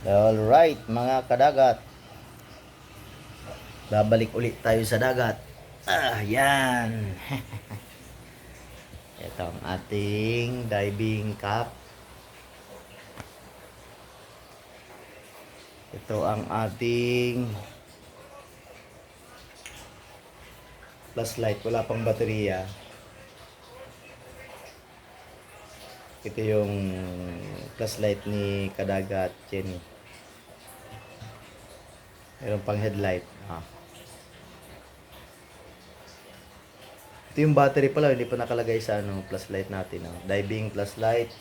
Alright mga kadagat, babalik ulit tayo sa dagat. Yan. Ito ang ating diving cap. Ito ang ating flashlight, wala pang baterya. Ito yung flashlight ni Kadagat Jenny. Meron pang headlight. Ito yung battery pala, hindi pa nakalagay sa flashlight natin. Diving flashlight.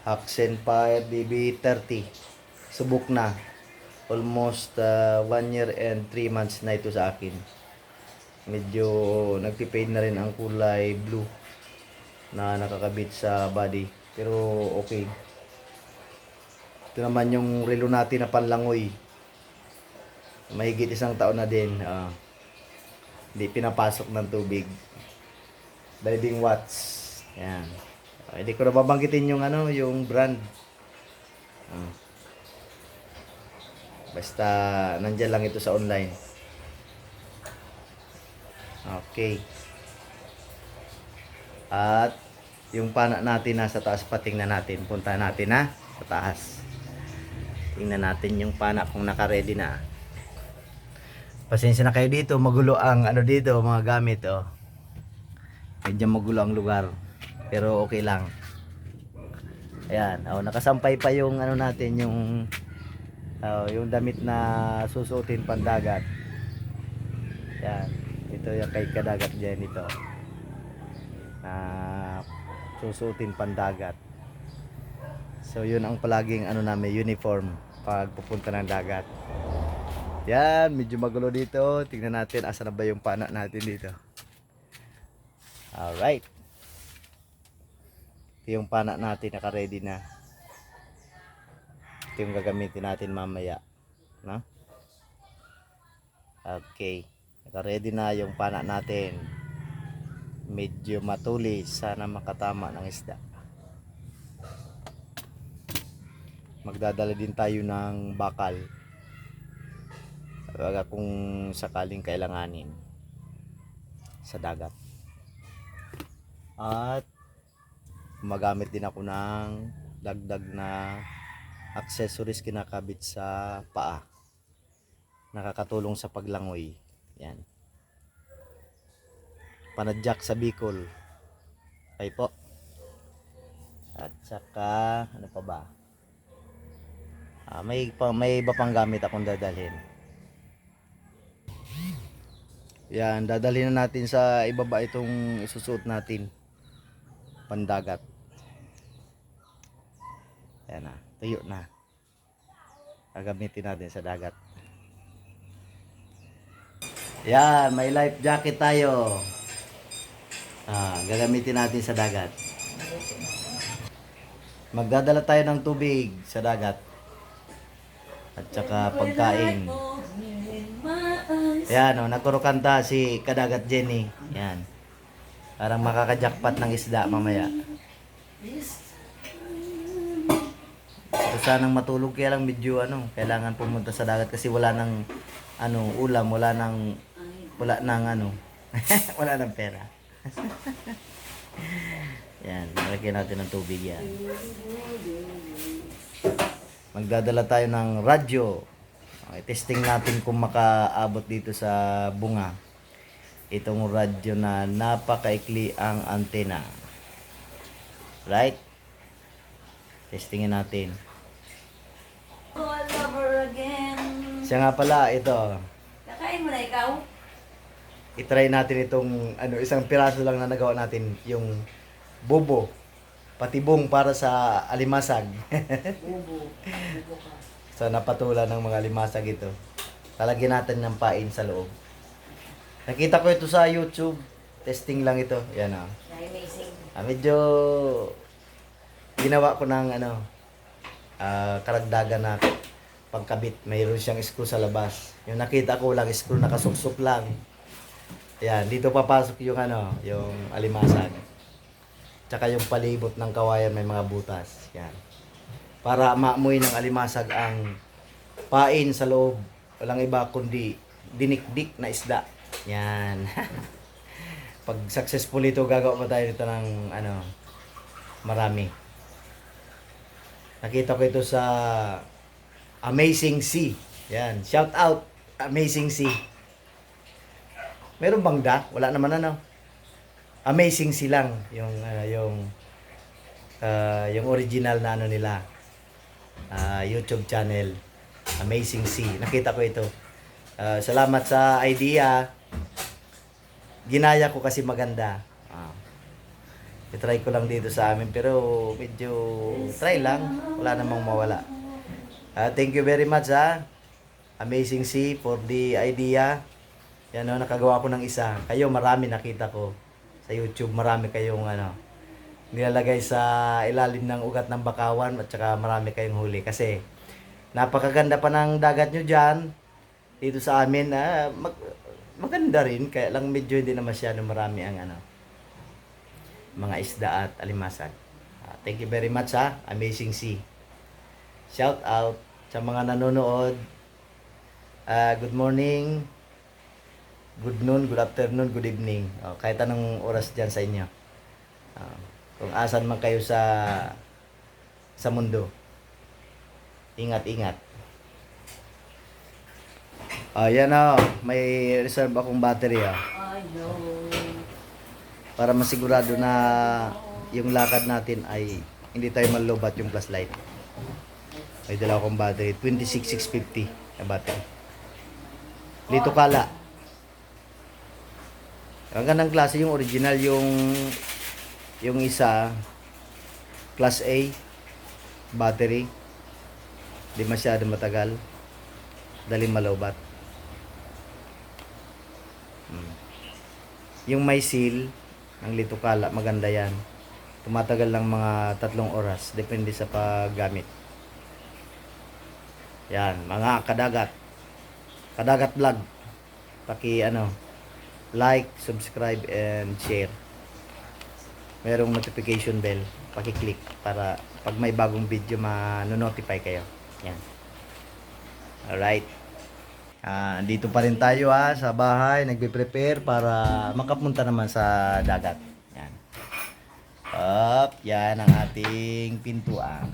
Haxenfire DB30. Subok na. Almost 1 year and 3 months na ito sa akin. Medyo nagtipid na rin ang kulay blue na nakakabit sa body, pero okay. Ito naman yung relo natin na panlangoy, mahigit 1 taon na din. Hindi pinapasok ng tubig. Diving watch. Yan. Hindi ko na babanggitin yung yung brand. Basta nandyan lang ito sa online. Okay. At yung pana natin nasa taas pa, tingnan natin. Punta natin sa taas. Tingnan natin yung pana kung naka-ready na. Pasensya na kayo dito, magulo ang dito, mga gamit Medyo magulo ang lugar. Pero okay lang. Ayan, nakasampay pa yung natin, yung damit na susuotin pandagat. Yan. Ito yung kay Kadagat dyan ito. Na susuotin pandagat. So yun ang palaging namin uniform pag pupunta ng dagat. Yan, medyo magulo dito. Tingnan natin asa na ba yung pana natin dito. Alright. Ito yung pana natin, naka-ready na. Ito yung gagamitin natin mamaya. No? Okay. Naka-ready na yung pana natin. Medyo matulis, sana makatama ng isda. Magdadala din tayo ng bakal kung sakaling kailanganin sa dagat. At magamit din ako ng dagdag na accessories kinakabit sa paa, nakakatulong sa paglangoy. Yan, panadyak sa Bicol ay po. At saka ano pa ba, may iba pang gamit akong dadalhin. Yan, dadalhin na natin sa ibaba itong isusuot natin pandagat. Yan na, tuyo na, gagamitin natin sa dagat. Yan, may life jacket tayo. Gagamitin natin sa dagat. Magdadala tayo ng tubig sa dagat. At saka pagkain. Yan, nakurukanta si Kadagat Jenny. Yan. Parang makakajakpat ng isda mamaya. So, sanang matulog, kaya lang medyo kailangan pumunta sa dagat kasi wala nang ulam, wala nang wala nang pera. Yan, nalagyan natin ng tubig yan. Magdadala tayo ng radyo. Okay, testing natin kung makaabot dito sa bunga. Itong radyo na napakaikli ang antena. Right? Testingin natin. All over again. Siya nga pala, ito. Kakain mo na ikaw? I-try natin itong isang piraso lang na nagawa natin, yung bobo, patibong para sa alimasag. Bubo. Bubo ka. So napatulan ng mga alimasag ito. Talagyan natin ng pain sa loob. Nakita ko ito sa YouTube. Testing lang ito. Yan Amazing. Medyo ginawa ko ng karagdagan na pagkabit. Mayroon siyang screw sa labas. Yung nakita ko lang, screw nakasuksok lang. Yan, dito papasok yung yung alimasag. Tsaka yung palibot ng kawayan may mga butas. Yan. para maamoy ng alimasag ang pain sa loob. Walang iba kundi dinikdik na isda. Yan. Pag successful ito, gagawa pa tayo nito ng ano, marami. Nakita ko ito sa Amazing Sea. Yan. Shout out, Amazing Sea. Meron bang da? Wala naman ano. Amazing Sea lang. Yung original na ano nila. YouTube channel. Amazing Sea. Nakita ko ito. Salamat sa idea. Ginaya ko kasi maganda. I-try ko lang dito sa amin pero medyo try lang. Wala namang mawala. Thank you very much Amazing Sea for the idea. Yan nakagawa ko ng isa. Kayo marami nakita ko sa YouTube. Marami kayong nilalagay sa ilalim ng ugat ng bakawan at saka marami kayong huli kasi napakaganda pa ng dagat nyo dyan dito sa amin. Maganda rin kaya lang medyo hindi na masyado marami ang mga isda at alimasag. Thank you very much Amazing Sea. Shout out sa mga nanonood. Good morning, good noon, good afternoon, good evening. Kahit anong oras dyan sa inyo. Kung asan man kayo sa mundo. Ingat-ingat. Yan may reserve akong battery para masigurado na yung lakad natin ay hindi tayo malubat yung flashlight. May dala akong battery, 26650 na battery. Lito Kala. Ang gandang klase yung original, yung isa class A battery. Di masyado matagal. Dali malobat. Yung may seal ng Lito Kala, maganda yan. Tumatagal lang mga 3 oras. Depende sa paggamit. Yan, mga kadagat. Kadagat vlog. Paki like, subscribe, and share. Merong notification bell. Paki-click para pag may bagong video ma-notify kayo. Yan. Alright. Dito pa rin tayo sa bahay. Nagbe-prepare para makapunta naman sa dagat. Yan. Yan ang ating pintuan.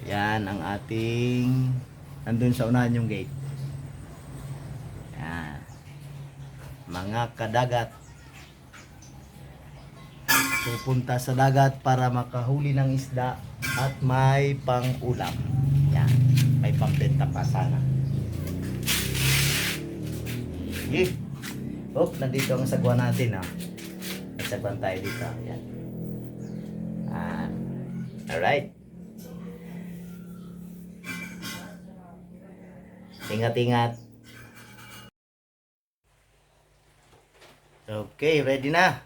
Yan ang ating nandun sa unahan yung gate. Yan. Mga kadagat. Pupunta sa dagat para makahuli ng isda at may pang-ulam. Yan. May pambenta pa sana. Nandito ang sagwan natin May sagwan tayo dito. Yan. Alright. Ingat-ingat. Okay, ready na.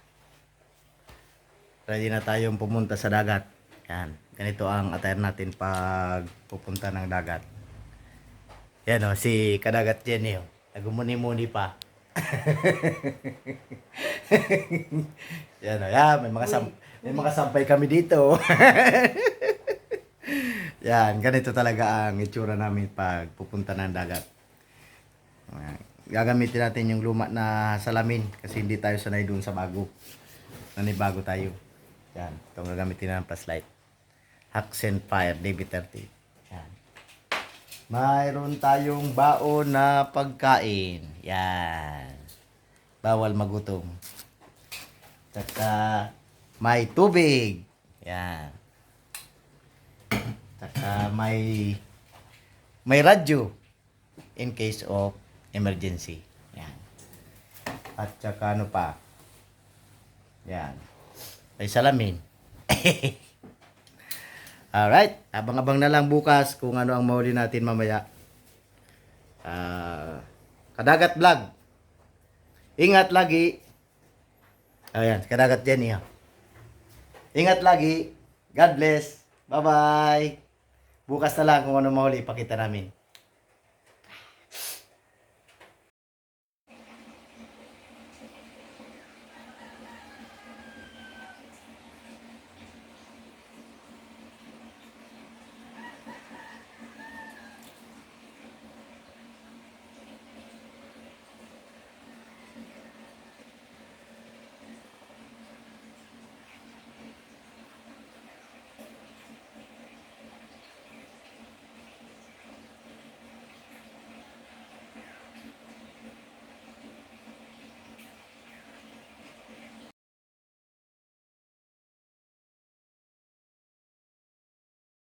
Ready na tayong pumunta sa dagat. Yan. Ganito ang attire natin pag pupunta ng dagat. Yan si Kadagat Jenny. Nagumuni-muni pa. Yan may mga sampay kami dito. Yan, ganito talaga ang itsura namin pag pupunta ng dagat. Gagamitin natin yung luma na salamin kasi hindi tayo sanay doon sa bago. Nanibago tayo. Yan, itong gagamitin na ng flashlight. Haxen Fire DB30. Yan. Mayroon tayong baon na pagkain. Yan. Bawal magutom. Tsaka may tubig. Yan. Tsaka may radyo in case of emergency. Yan. At tsaka pa? Yan. May salamin. Alright. Abang-abang na lang bukas kung ano ang mahuli natin mamaya. Kadagat vlog. Ingat lagi. Ayan, Kadagat Jenny. Ingat lagi. God bless. Bye-bye. Bukas na lang kung ano mahuli, pakita namin.